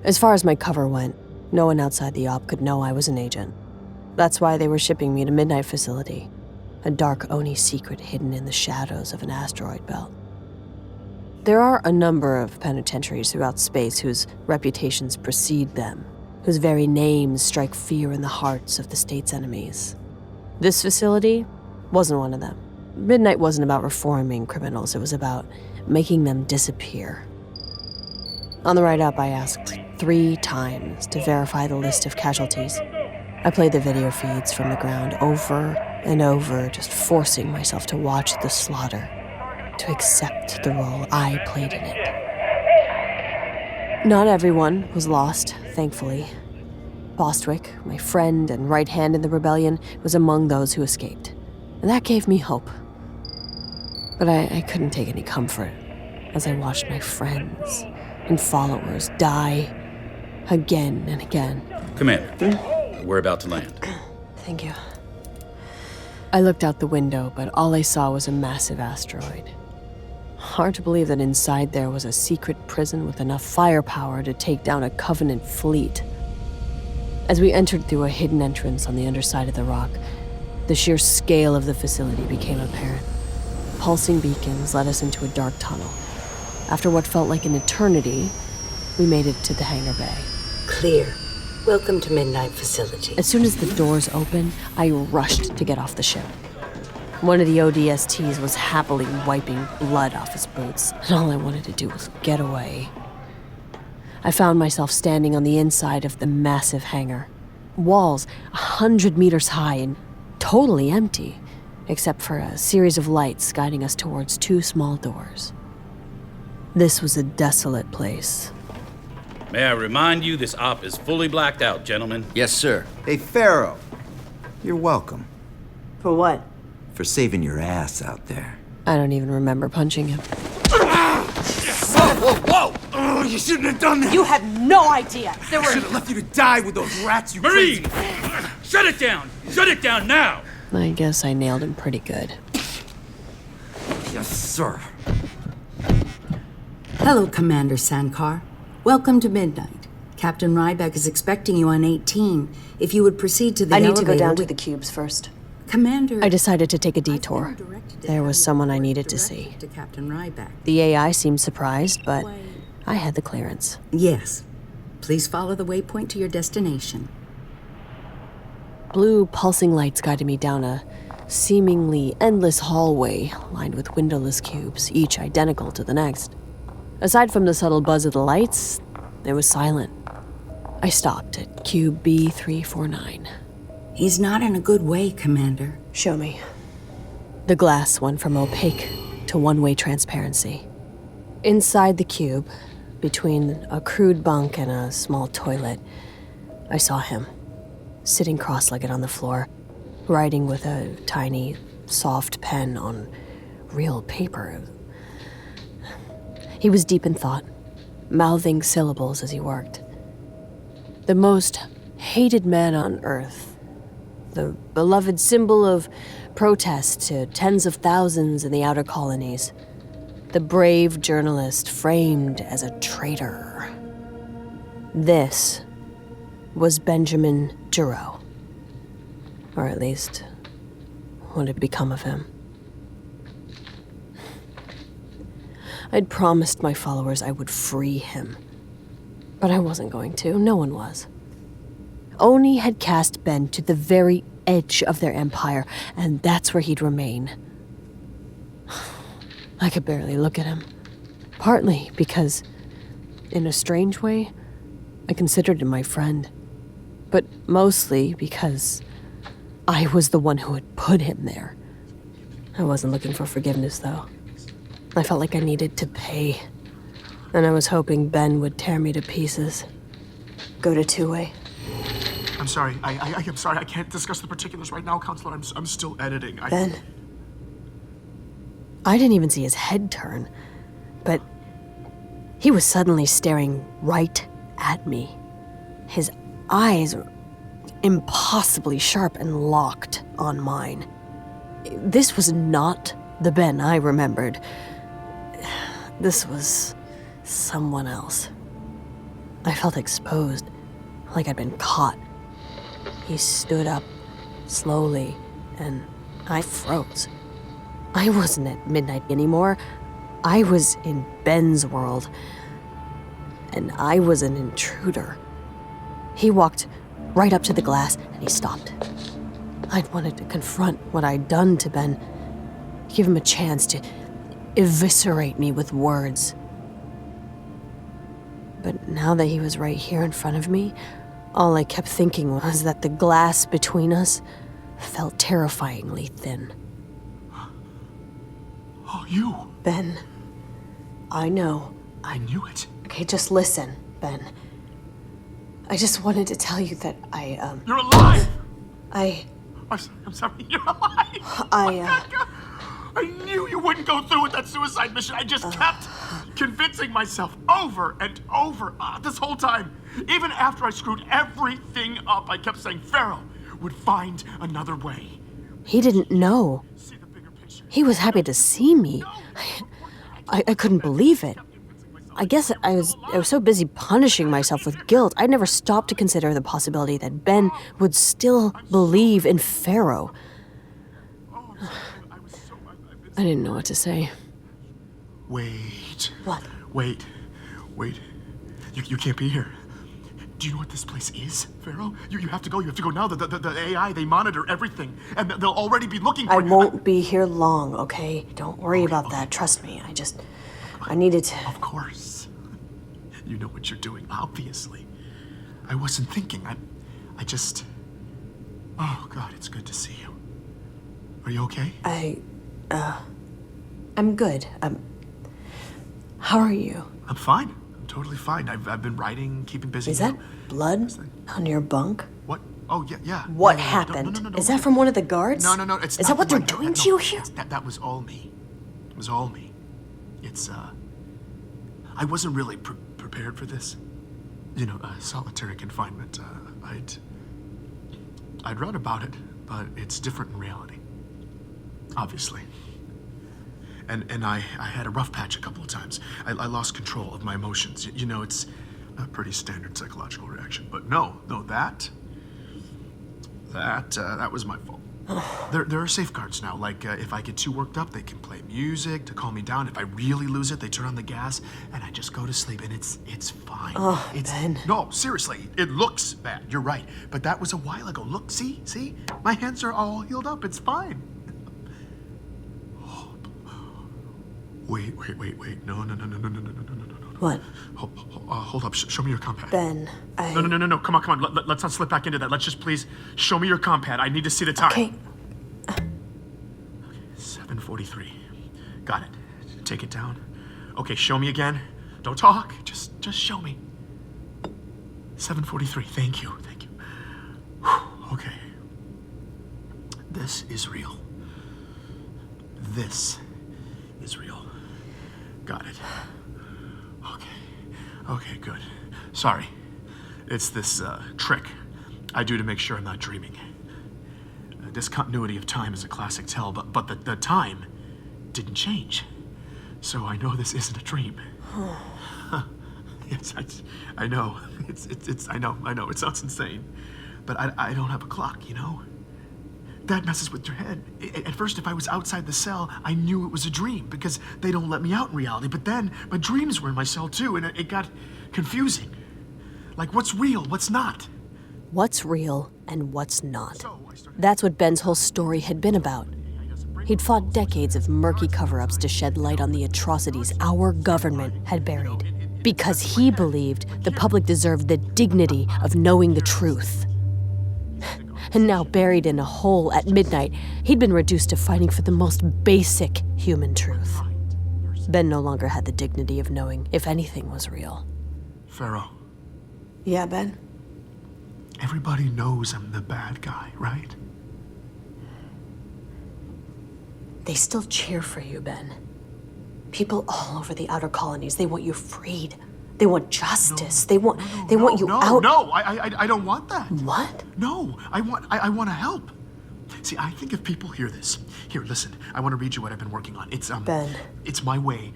As far as my cover went, no one outside the op could know I was an agent. That's why they were shipping me to Midnight Facility, a dark Oni secret hidden in the shadows of an asteroid belt. There are a number of penitentiaries throughout space whose reputations precede them, whose very names strike fear in the hearts of the state's enemies. This facility wasn't one of them. Midnight wasn't about reforming criminals, it was about making them disappear. On the ride up, I asked 3 times to verify the list of casualties. I played the video feeds from the ground over and over, just forcing myself to watch the slaughter, to accept the role I played in it. Not everyone was lost, thankfully. Bostwick, my friend and right hand in the rebellion, was among those who escaped, and that gave me hope. But I couldn't take any comfort as I watched my friends and followers die again and again. Commander, we're about to land. Thank you. I looked out the window, but all I saw was a massive asteroid. Hard to believe that inside there was a secret prison with enough firepower to take down a Covenant fleet. As we entered through a hidden entrance on the underside of the rock, the sheer scale of the facility became apparent. Pulsing beacons led us into a dark tunnel. After what felt like an eternity, we made it to the hangar bay. Clear. Welcome to Midnight Facility. As soon as the doors opened, I rushed to get off the ship. One of the ODSTs was happily wiping blood off his boots, and all I wanted to do was get away. I found myself standing on the inside of the massive hangar. Walls 100 meters high and totally empty, except for a series of lights guiding us towards 2 small doors. This was a desolate place. May I remind you, this op is fully blacked out, gentlemen. Yes, sir. Hey, Pharaoh. You're welcome. For what? For saving your ass out there. I don't even remember punching him. Whoa, whoa, whoa! Oh, you shouldn't have done that! You had no idea! There I should have left you to die with those rats, you Marine! crazy... Shut it down! Shut it down now! I guess I nailed him pretty good. Yes, sir. Hello, Commander Sankar. Welcome to Midnight. Captain Ryback is expecting you on 18. If you would proceed to the I need elevator... to go down to the cubes first. Commander... I decided to take a detour. There was someone I needed to see. To Captain Ryback. The AI seemed surprised, but I had the clearance. Yes. Please follow the waypoint to your destination. Blue pulsing lights guided me down a seemingly endless hallway lined with windowless cubes, each identical to the next. Aside from the subtle buzz of the lights, it was silent. I stopped at cube B-349. He's not in a good way, Commander. Show me. The glass went from opaque to one-way transparency. Inside the cube, between a crude bunk and a small toilet, I saw him, sitting cross-legged on the floor, writing with a tiny, soft pen on real paper. He was deep in thought, mouthing syllables as he worked. The most hated man on Earth, the beloved symbol of protest to tens of thousands in the outer colonies, the brave journalist framed as a traitor. This was Benjamin Giraud. Or at least, what had become of him. I'd promised my followers I would free him. But I wasn't going to. No one was. Oni had cast Ben to the very edge of their empire, and that's where he'd remain. I could barely look at him. Partly because, in a strange way, I considered him my friend. But mostly because I was the one who had put him there. I wasn't looking for forgiveness, though. I felt like I needed to pay. And I was hoping Ben would tear me to pieces. Go to two-way. I'm sorry. I'm sorry. I can't discuss the particulars right now, Counselor. I'm still editing. Ben. I didn't even see his head turn. But he was suddenly staring right at me. His eyes were impossibly sharp and locked on mine. This was not the Ben I remembered. This was someone else. I felt exposed, like I'd been caught. He stood up, slowly, and I froze. I wasn't at midnight anymore. I was in Ben's world, and I was an intruder. He walked right up to the glass, and he stopped. I'd wanted to confront what I'd done to Ben, give him a chance to eviscerate me with words. But now that he was right here in front of me, all I kept thinking was that the glass between us felt terrifyingly thin. Oh, you. Ben, I know. I knew it. Okay, just listen, Ben. I just wanted to tell you that You're alive! I'm sorry, you're alive! I knew you wouldn't go through with that suicide mission. I just kept convincing myself over and over this whole time. Even after I screwed everything up, I kept saying Pharaoh would find another way. He didn't know. See the bigger picture. He was happy to see me. I couldn't believe it. I guess I was so busy punishing myself with guilt, I never stopped to consider the possibility that Ben would still believe in Pharaoh. I didn't know what to say. Wait. What? Wait. You can't be here. Do you know what this place is, Pharaoh? You have to go. You have to go now. The AI, they monitor everything. And they'll already be looking for I you. won't be here long, okay? Don't worry about that. Trust me. I needed to... Of course. You know what you're doing, obviously. I wasn't thinking. I just... Oh, God, it's good to see you. Are you okay? I'm good. How are you? I'm fine. I'm totally fine. I've been writing, keeping busy. Is that blood on your bunk? What? Oh, yeah. What No, happened? no, Is that from one of the guards? No, it's Is not that what they're from doing no, to you here? That was all me. It was all me. It's, I wasn't really prepared for this. You know, solitary confinement. I'd read about it, but it's different in reality. Obviously. And I had a rough patch a couple of times. I lost control of my emotions. You know, it's a pretty standard psychological reaction. But no, that was my fault. There are safeguards now. Like, if I get too worked up, they can play music to calm me down. If I really lose it, they turn on the gas, and I just go to sleep, and it's fine. Oh, Ben. No, seriously, it looks bad. You're right. But that was a while ago. Look, see? My hands are all healed up. It's fine. Wait. No. What? Hold up. Show me your compad. Ben, No. Come on. Let's not slip back into that. Let's just please show me your compad. I need to see the time. Okay. 7:43. Got it. Take it down. Okay, show me again. Don't talk. Just show me. 7:43. Thank you. Whew. Okay. This is real. This is real. Got it. Okay, good. Sorry. It's this trick I do to make sure I'm not dreaming. Discontinuity of time is a classic tell, but the time didn't change. So I know this isn't a dream. Yes, I know. I know. It sounds insane. But I don't have a clock, you know? That messes with your head. At first, if I was outside the cell, I knew it was a dream because they don't let me out in reality. But then my dreams were in my cell too, and it got confusing. Like, what's real, what's not? What's real and what's not? That's what Ben's whole story had been about. He'd fought decades of murky cover-ups to shed light on the atrocities our government had buried, because he believed the public deserved the dignity of knowing the truth. And now, buried in a hole at midnight, he'd been reduced to fighting for the most basic human truth. Ben no longer had the dignity of knowing if anything was real. Pharaoh, Yeah, Ben? everybody knows I'm the bad guy, right? They still cheer for you, Ben. People all over the outer colonies, they want you freed. They want justice. They want you out. No, I don't want that. What? No, I want to help. See, I think if people hear this, here, listen. I want to read you what I've been working on. It's Ben. It's my way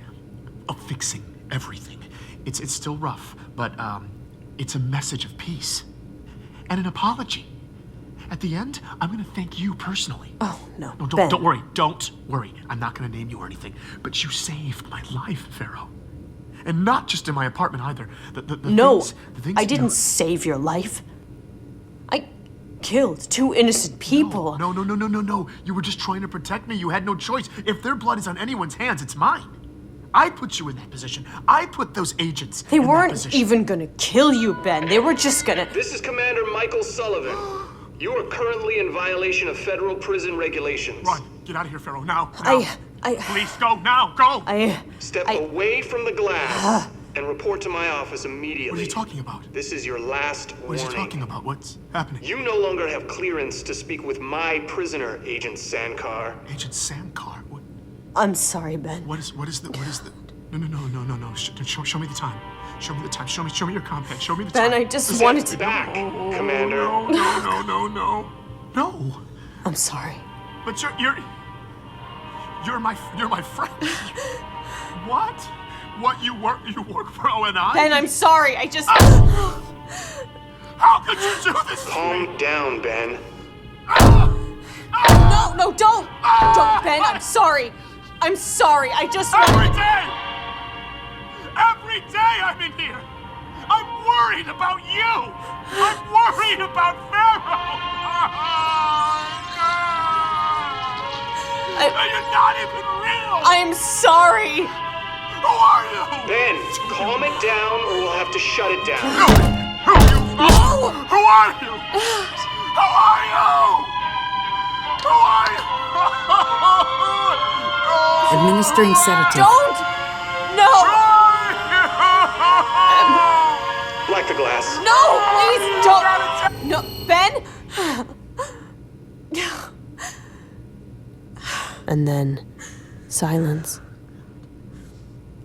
of fixing everything. It's still rough, but It's a message of peace. And an apology. At the end, I'm gonna thank you personally. Oh, no. No, Ben. don't worry. Don't worry. I'm not gonna name you or anything. But you saved my life, Pharaoh. And not just in my apartment either. No, the things I didn't save your life. I killed 2 innocent people. No. You were just trying to protect me. You had no choice. If their blood is on anyone's hands, it's mine. I put you in that position. I put those agents They in that weren't position. even gonna kill you, Ben. They were just gonna... This is Commander Michael Sullivan. You are currently in violation of federal prison regulations. Run. Get out of here, Pharaoh. Now. I... Please, go. Now. Go. Step away from the glass and report to my office immediately. What are you talking about? This is your last What warning. are you talking about? What's happening? You no longer have clearance to speak with my prisoner, Agent Sankar. Agent Sankar. What? I'm sorry, Ben. What is the? No. Show me the time. Show me the time. Show me your compact. Show me the time. Ben, I just wanted to... Back, Commander. No. I'm sorry. But you're my friend. What? What you work for ONI? Ben, I'm sorry. I just... How could you do this to me? Calm down, Ben. No, don't! Don't, Ben, I'm sorry. I'm sorry, I just wanted... Every day I'm in here. I'm worried about you. I'm worried about Pharaoh. You're not even real. I'm sorry. Who are you? Ben, calm it down or we'll have to shut it down. Who are you? Who are you? Who are you? Who are you? Administering sedative. Don't! No! Like the glass. No, please don't! No, Ben? And then, silence.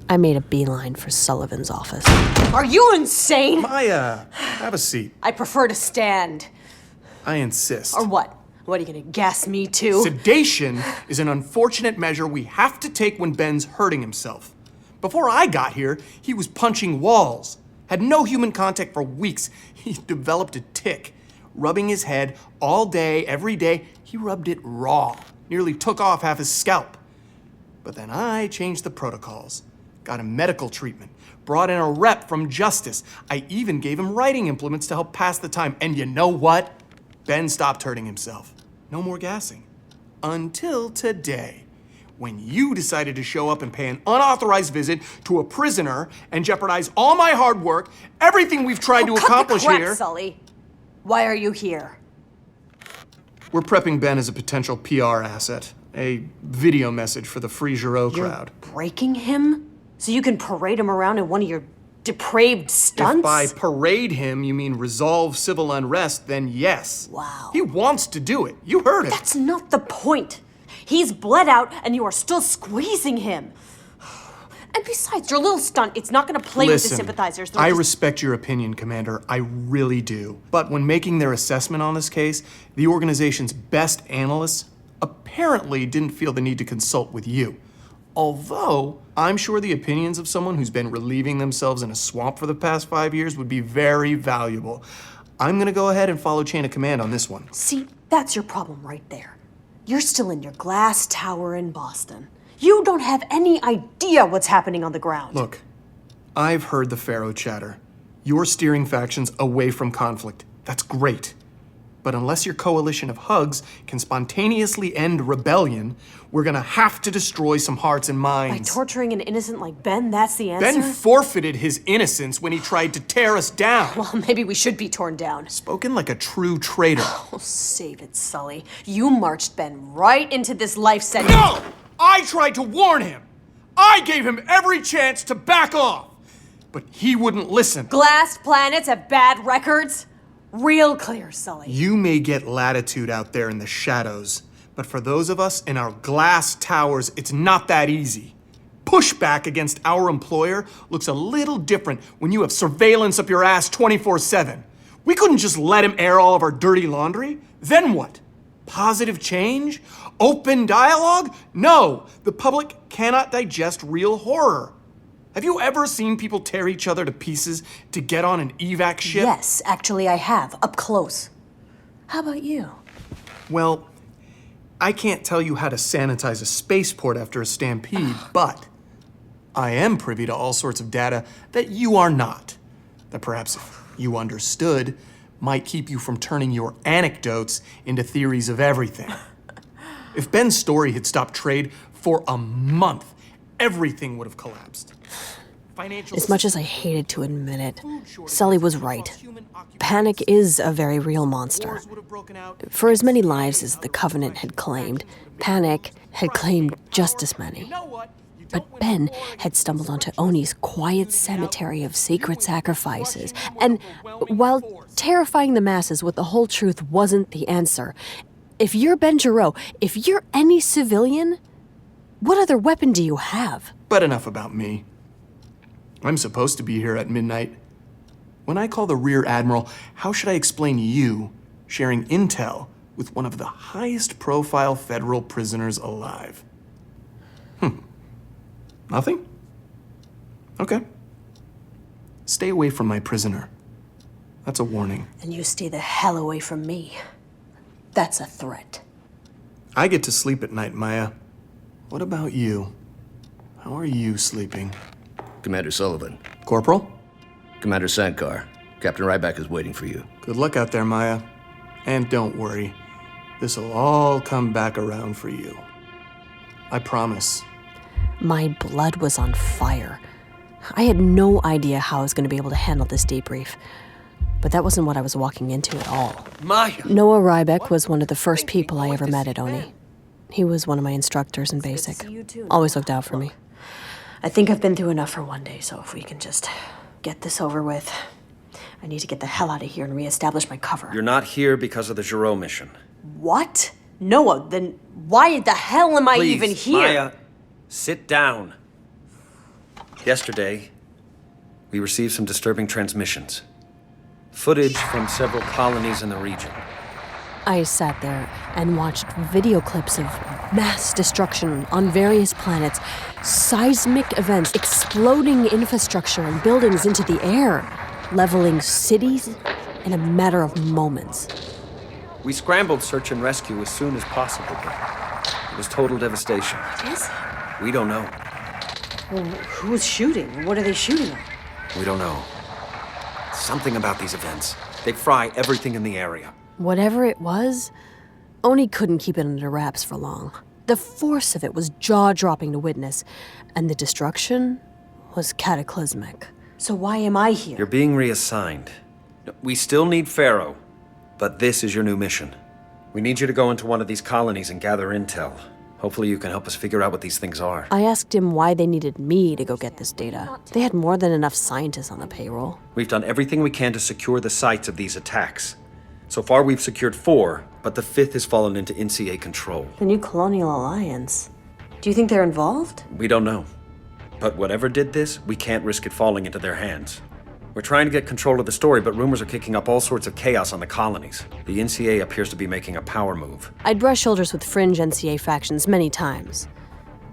I made a beeline for Sullivan's office. Are you insane? Maya, have a seat. I prefer to stand. I insist. Or what? What, are you gonna gas me too? Sedation is an unfortunate measure we have to take when Ben's hurting himself. Before I got here, he was punching walls. Had no human contact for weeks. He developed a tic. Rubbing his head all day, every day, he rubbed it raw. Nearly took off half his scalp. But then I changed the protocols. Got him medical treatment. Brought in a rep from Justice. I even gave him writing implements to help pass the time. And you know what? Ben stopped hurting himself. No more gassing. Until today, when you decided to show up and pay an unauthorized visit to a prisoner and jeopardize all my hard work, everything we've tried to accomplish cut the crap, here. Sully. Why are you here? We're prepping Ben as a potential PR asset. A video message for the Free Giraud crowd. Breaking him? So you can parade him around in one of your depraved stunts? If by parade him you mean resolve civil unrest, then yes. Wow. He wants to do it. You heard him. That's not the point. He's bled out and you are still squeezing him. And besides, your little stunt, it's not gonna play with the sympathizers. They'll I just- respect your opinion, Commander. I really do. But when making their assessment on this case, the organization's best analysts apparently didn't feel the need to consult with you. Although, I'm sure the opinions of someone who's been relieving themselves in a swamp for the past 5 years would be very valuable. I'm gonna go ahead and follow chain of command on this one. See, that's your problem right there. You're still in your glass tower in Boston. You don't have any idea what's happening on the ground. Look, I've heard the Pharaoh chatter. You're steering factions away from conflict. That's great. But unless your coalition of hugs can spontaneously end rebellion, we're gonna have to destroy some hearts and By minds. torturing an innocent like Ben, that's the answer? Ben forfeited his innocence when he tried to tear us down. Well, maybe we should be torn down. Spoken like a true traitor. Oh, save it, Sully. You marched Ben right into this life sentence. No! I tried to warn him. I gave him every chance to back off. But he wouldn't listen. Glass planets have bad records? Real clear, Sully. You may get latitude out there in the shadows, but for those of us in our glass towers, it's not that easy. Pushback against our employer looks a little different when you have surveillance up your ass 24/7. We couldn't just let him air all of our dirty laundry. Then what? Positive change? Open dialogue? No, the public cannot digest real horror. Have you ever seen people tear each other to pieces to get on an evac ship? Yes, actually I have, up close. How about you? Well, I can't tell you how to sanitize a spaceport after a stampede, but I am privy to all sorts of data that you are not. That perhaps if you understood, might keep you from turning your anecdotes into theories of everything. If Ben's story had stopped trade for a month, everything would have collapsed. As much as I hated to admit it, Sully was right. Panic is a very real monster. For as many lives as the Covenant had claimed, Panic had claimed just as many. But Ben had stumbled onto Oni's quiet cemetery of secret sacrifices, and while terrifying the masses with the whole truth wasn't the answer, if you're Ben Giraud, if you're any civilian, what other weapon do you have? But enough about me. I'm supposed to be here at midnight. When I call the Rear Admiral, how should I explain you sharing intel with one of the highest profile federal prisoners alive? Nothing? Okay. Stay away from my prisoner. That's a warning. And you stay the hell away from me. That's a threat. I get to sleep at night, Maya. What about you? How are you sleeping? Commander Sullivan. Corporal? Commander Sankar. Captain Ryback is waiting for you. Good luck out there, Maya. And don't worry. This'll all come back around for you. I promise. My blood was on fire. I had no idea how I was going to be able to handle this debrief. But that wasn't what I was walking into at all. Maya! Noah Ryback was one of the first people I ever met at Oni. He was one of my instructors in basic. Always looked out for me. I think I've been through enough for one day, so if we can just get this over with. I need to get the hell out of here and reestablish my cover. You're not here because of the Giraud mission. What? Noah, then why the hell am I Please, even here? Maya, sit down. Yesterday, we received some disturbing transmissions. Footage from several colonies in the region. I sat there and watched video clips of mass destruction on various planets, seismic events, exploding infrastructure and buildings into the air, leveling cities in a matter of moments. We scrambled search and rescue as soon as possible, but it was total devastation. What is it? We don't know. Well, who's shooting? What are they shooting at? We don't know. Something about these events. They fry everything in the area. Whatever it was, Oni couldn't keep it under wraps for long. The force of it was jaw-dropping to witness, and the destruction was cataclysmic. So why am I here? You're being reassigned. We still need Pharaoh, but this is your new mission. We need you to go into one of these colonies and gather intel. Hopefully you can help us figure out what these things are. I asked him why they needed me to go get this data. They had more than enough scientists on the payroll. We've done everything we can to secure the sites of these attacks. So far we've secured 4, but the 5th has fallen into NCA control. The new Colonial Alliance. Do you think they're involved? We don't know. But whatever did this, we can't risk it falling into their hands. We're trying to get control of the story, but rumors are kicking up all sorts of chaos on the colonies. The NCA appears to be making a power move. I'd brushed shoulders with fringe NCA factions many times,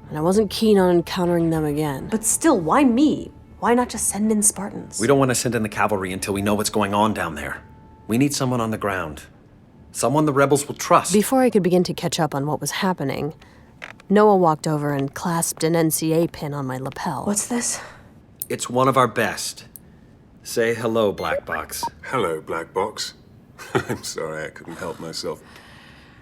and I wasn't keen on encountering them again. But still, why me? Why not just send in Spartans? We don't want to send in the cavalry until we know what's going on down there. We need someone on the ground. Someone the rebels will trust. Before I could begin to catch up on what was happening, Noah walked over and clasped an NCA pin on my lapel. What's this? It's one of our best. Say hello, Black Box. Hello, Black Box. I'm sorry, I couldn't help myself.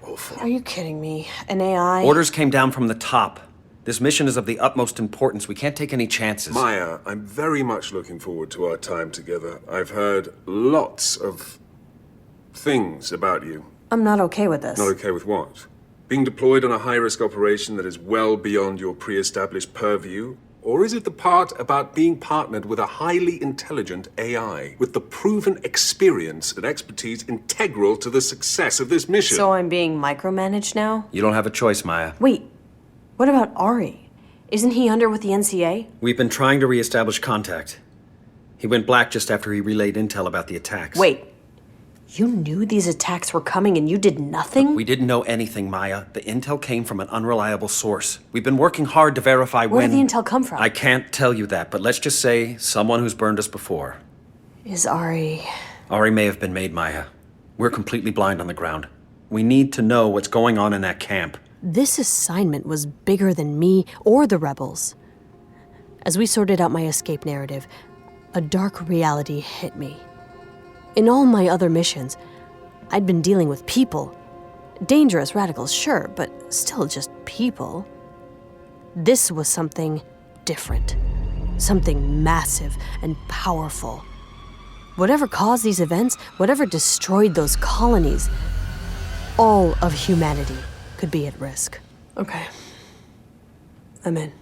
Awful. Are you kidding me? An AI? Orders came down from the top. This mission is of the utmost importance. We can't take any chances. Maya, I'm very much looking forward to our time together. I've heard lots of things about you. I'm not okay with this. Not okay with what? Being deployed on a high-risk operation that is well beyond your pre-established purview? Or is it the part about being partnered with a highly intelligent AI, with the proven experience and expertise integral to the success of this mission? So I'm being micromanaged now? You don't have a choice, Maya. Wait, what about Ari? Isn't he under with the NCA? We've been trying to reestablish contact. He went black just after he relayed intel about the attacks. Wait, You knew these attacks were coming and you did nothing? We didn't know anything, Maya. The intel came from an unreliable source. We've been working hard to verify Where did the intel come from? I can't tell you that, but let's just say someone who's burned us before. Is Ari... Ari may have been made, Maya. We're completely blind on the ground. We need to know what's going on in that camp. This assignment was bigger than me or the rebels. As we sorted out my escape narrative, a dark reality hit me. In all my other missions, I'd been dealing with people. Dangerous radicals, sure, but still just people. This was something different. Something massive and powerful. Whatever caused these events, whatever destroyed those colonies, all of humanity could be at risk. Okay. I'm in.